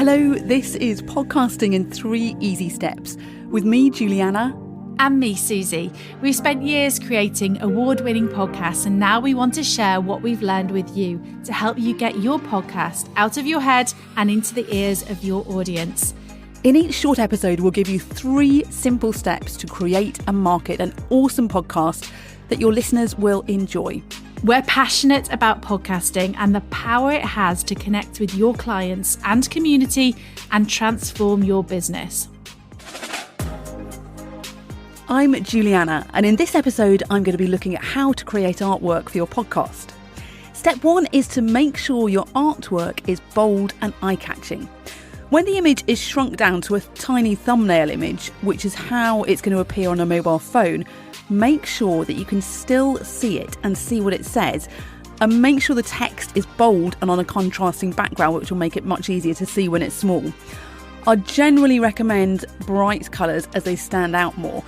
Hello, this is Podcasting in 3 Easy Steps with me, Juliana. And me, Susie. We've spent years creating award-winning podcasts, and now we want to share what we've learned with you to help you get your podcast out of your head and into the ears of your audience. In each short episode, we'll give you 3 simple steps to create and market an awesome podcast that your listeners will enjoy. We're passionate about podcasting and the power it has to connect with your clients and community and transform your business. I'm Juliana, and in this episode, I'm going to be looking at how to create artwork for your podcast. Step 1 is to make sure your artwork is bold and eye-catching. When the image is shrunk down to a tiny thumbnail image, which is how it's going to appear on a mobile phone, make sure that you can still see it and see what it says, and make sure the text is bold and on a contrasting background, which will make it much easier to see when it's small. I generally recommend bright colours as they stand out more,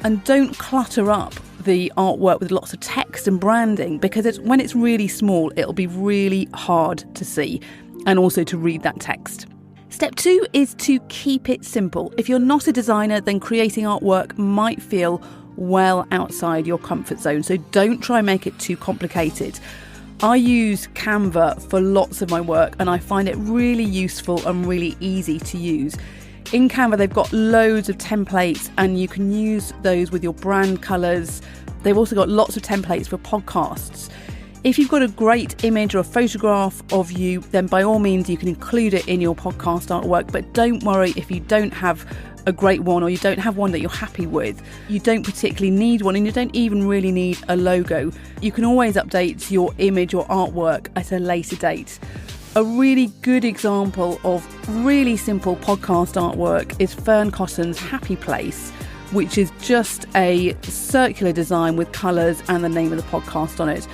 and don't clutter up the artwork with lots of text and branding, because when it's really small, it'll be really hard to see and also to read that text. Step 2 is to keep it simple. If you're not a designer, then creating artwork might feel well outside your comfort zone, so don't try and make it too complicated. I use Canva for lots of my work, and I find it really useful and really easy to use. In Canva, they've got loads of templates, and you can use those with your brand colours. They've also got lots of templates for podcasts. If you've got a great image or a photograph of you, then by all means you can include it in your podcast artwork, but don't worry if you don't have a great one or you don't have one that you're happy with. You don't particularly need one, and you don't even really need a logo. You can always update your image or artwork at a later date. A really good example of really simple podcast artwork is Fern Cotton's Happy Place, which is just a circular design with colours and the name of the podcast on it.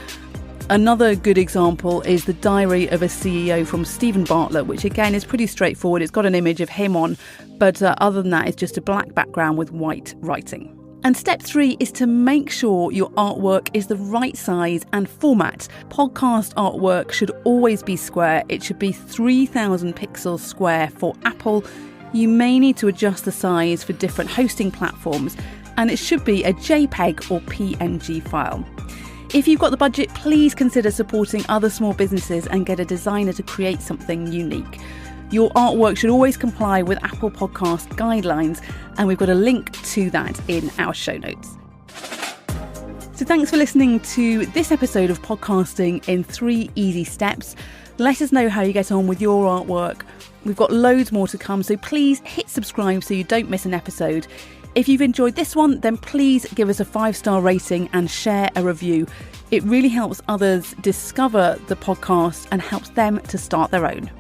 Another good example is The Diary of a CEO from Stephen Bartlett, which again is pretty straightforward. It's got an image of him on, but other than that, it's just a black background with white writing. And step 3 is to make sure your artwork is the right size and format. Podcast artwork should always be square. It should be 3000 pixels square for Apple. You may need to adjust the size for different hosting platforms, and it should be a JPEG or PNG file. If you've got the budget, please consider supporting other small businesses and get a designer to create something unique. Your artwork should always comply with Apple Podcast guidelines, and we've got a link to that in our show notes. So thanks for listening to this episode of Podcasting in 3 Easy Steps. Let us know how you get on with your artwork. We've got loads more to come, so please hit subscribe so you don't miss an episode. If you've enjoyed this one, then please give us a 5-star rating and share a review. It really helps others discover the podcast and helps them to start their own.